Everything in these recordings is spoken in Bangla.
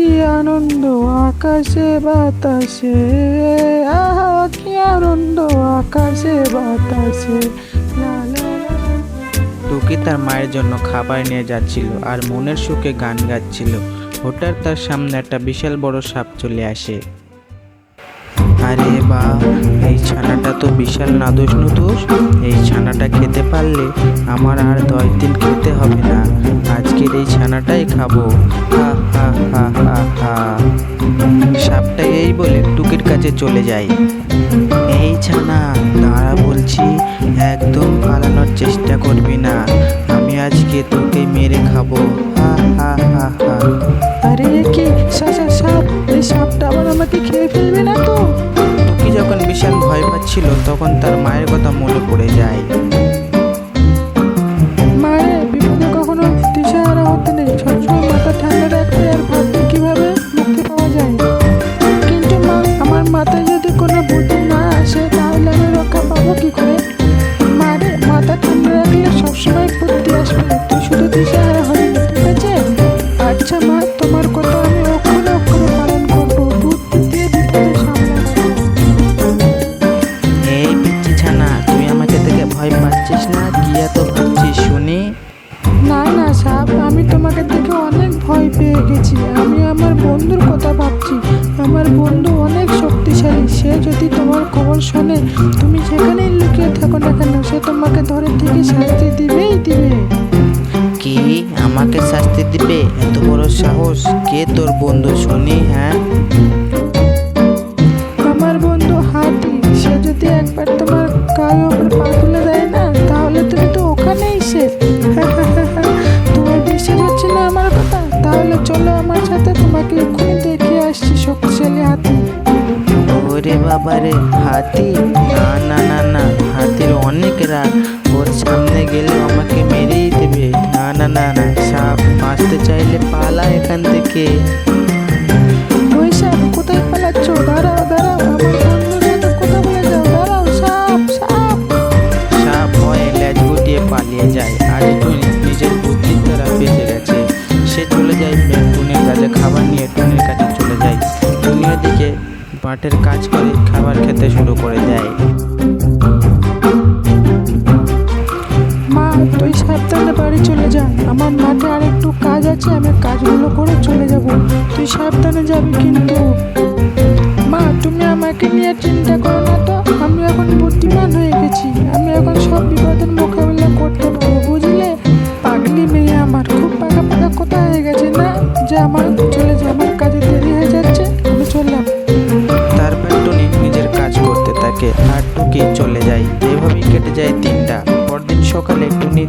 কি আনন্দ আকাশে বাতাসে, আহা কি আনন্দ আকাশে বাতাসে। লা লা লা। টুকি তার মায়ের জন্য খাবার নিয়ে যাচ্ছিল আর মনের সুখে গান গাচ্ছিল। হঠাৎ তার সামনে একটা বিশাল বড় সাপ চলে আসে। আরে বা, এই ছানাটা তো বিশাল নাদুস নুদুস। এই ছানাটা খেতে পারলে আমার আর 10 দিন খেতে হবে না। আজকের এই ছানাটাই খাবো। হা হা হা হা হা। সাপটা এই বলে টুকির কাছে চলে যায়। এই ছানা, দাঁড়া বলছি, একদম পালানোর চেষ্টা করবি না। আমি আজকে তোকে মেরে খাবো। হা হা হা হা। আরে কি সাপ, এই সাপটা আবার আমাকে খেয়ে ফেলবে না তো? টুকি যখন বিশাল ভয় পাচ্ছিল তখন তার মায়ের কথা মনে পড়ে যায়। মারে, বিপদে কখনো দিশাহারা হতে নেই, সবসময় মাথা ঠান্ডা রাখতে আর ভাবতে কিভাবে মুক্তি পাওয়া যায়। কিন্তু মা, আমার মাথায় যদি কোনো বুদ্ধি না আসে তাহলে আমি রক্ষা পাবো কি করে? মারে, মাথা ঠান্ডা রাখলে সবসময় বুদ্ধি আসবে, তুই শুধু দিশাহারা হবি না, ঠিক আছে? আচ্ছা মা, তোমার কথা আমি অক্ষরে অক্ষরে পালন করবো, বুদ্ধি দিয়ে বিপদে সামলাবো। এই পিচ্ছি ছানা, তুই আমাকে দেখে ভয় পাচ্ছিস না? কি এত ভাবছিস শুনি? না না সাপ, আমি তোমাকে দেখে অনেক ভয় পেয়ে গেছি। আমি আমার বন্ধুর কথা ভাবছি। আমার বন্ধু অনেক শক্তিশালী, সে যদি তোমার খবর শোনে, তুমি যেখানেই লুকিয়ে থাকো না কেন, সে তোমাকে ধরে থেকে শাস্তি দিবেই দিবে। কি, আমাকে শাস্তি দিবে? এত বড় সাহস? কে তোর বন্ধু শুনি? হ্যাঁ, আমার বন্ধু হাতি, সে যদি একবার তোমার গায়ে ওপর পা তুলে দেয় না, তাহলে তুমি তো ওখানেই শেষ। তোমার বিশ্বাস হচ্ছে না আমার কথা? তাহলে চলো আমার সাথে, তোমাকে এক্ষুনি দেখিয়ে আসছি শক্তিশালী হাতি। ওরে বাবা রে, হাতি? না না না না, হাতির অনেক রাগ, ওর সামনে গেলে আমাকে মেরেই দেবে। না না না না, সাপ, বাঁচতে চাইলে পালা এখান থেকে। ওই সাপ, কোথায় পালাচ্ছ? দাঁড়াও দাঁড়াও, আমার বন্ধুর সাথে কথা বলে যাও, দাঁড়াও। সাপ সাপ। সাপ ভয়ে লেজ গুটিয়ে পালিয়ে যায় আর টুনি নিজের বুদ্ধির দ্বারা বেঁচে গেছে। সে চলে যায় টুনির কাছে, খাবার নিয়ে টুনির কাছে চলে যায়। টুনি ওদিকে মাঠের কাজ করে খাবার খেতে শুরু করে দেয়। মা, তুই সাবধানে বাড়ি চলে যা, আমার মাঠে আর একটু কাজ আছে, আমি কাজগুলো করে চলে যাব। তুই সাবধানে যাবি কিন্তু। মা, তুমি আমাকে নিয়ে চিন্তা করো না তো, আমি এখন বুদ্ধিমান হয়ে গেছি, আমি এখন সব বিপদের মোকাবিলা করতে পারবো, বুঝলে? পাগলি মেয়ে আমার, খুব পাকা পাকা কথা হয়ে গেছে না? যে আমার চলে যা, আমার কাজে দেরি হয়ে যাচ্ছে, আমি চললাম। তারপর টুনি নিজের কাজ করতে থাকে আর টুকি চলে যায়। এভাবেই কেটে যায় দিনটা। পরদিন সকালে টুনি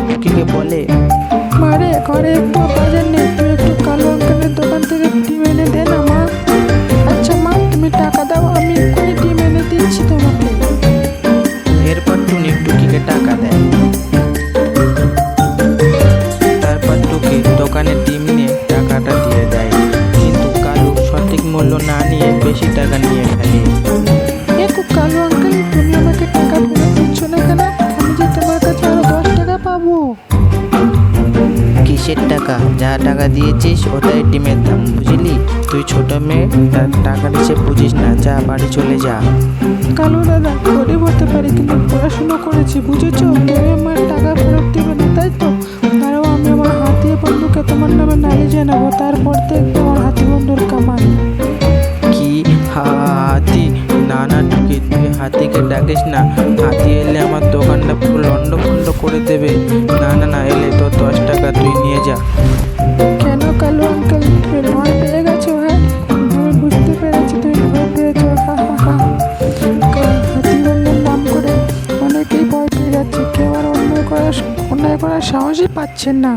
টুকিকে বলে, মারে, ঘরে একটু বাজার নেই, তুই একটু কালো আঙ্কেলের দোকান থেকে ডিম এনে দে না মা। আচ্ছা মা, তুমি টাকা দাও, আমি এক্ষুনি ডিম এনে দিচ্ছি তোমাকে। এরপর টুনি টুকিকে টাকা দেয়। তারপর টুকি দোকানে ডিম নিয়ে টাকাটা দিয়ে দেয়, কিন্তু কালু সঠিক মূল্য না নিয়ে বেশি টাকা নিয়ে ফেলে। খুব কালো আঙ্কেল, তুমি আমাকে টাকা ফেরত দিচ্ছ না কেন? আমি যে তোমার কাছে আরো 10 টাকা পাবো। কিসের টাকা? যা টাকা দিয়েছিস ওটাই ডিমের দাম, বুঝলি? তুই ছোট মেয়ে, তার টাকার হিসেবে বুঝিস না। যা, বাড়ি চলে যা। কালো দাদা, গরিব হতে পারি কিন্তু পড়াশুনো করেছি, বুঝেছো? তুমি আমার টাকা ফেরত দিবে না, তাই তো? তারাও আমি আমার হাতি বন্ধুকে তোমার নামে নালিশ জানাবো, তারপর দেখবো আমার হাতি বন্ধুর কামান। কি, হাতি? না না টুকি, তুই হাতিকে ডাকিস না। হাতি এলে আমার দোকানটা পুরো লন্ডভন্ড করে দেবে। না না না, এলে তোর 10 টাকা তুই নিয়ে যা। কেন কালো আঙ্কেল, তুমি ভয় পেয়ে গেছো? হ্যাঁ, আমি বুঝতে পেরেছি তুমি ভয় পেয়েছো। হা হা হা। হাতি বন্ধুর নাম করে অনেকেই ভয় পেয়ে যাচ্ছে, কেউ আর অন্যায় করার সাহসই পাচ্ছেন না।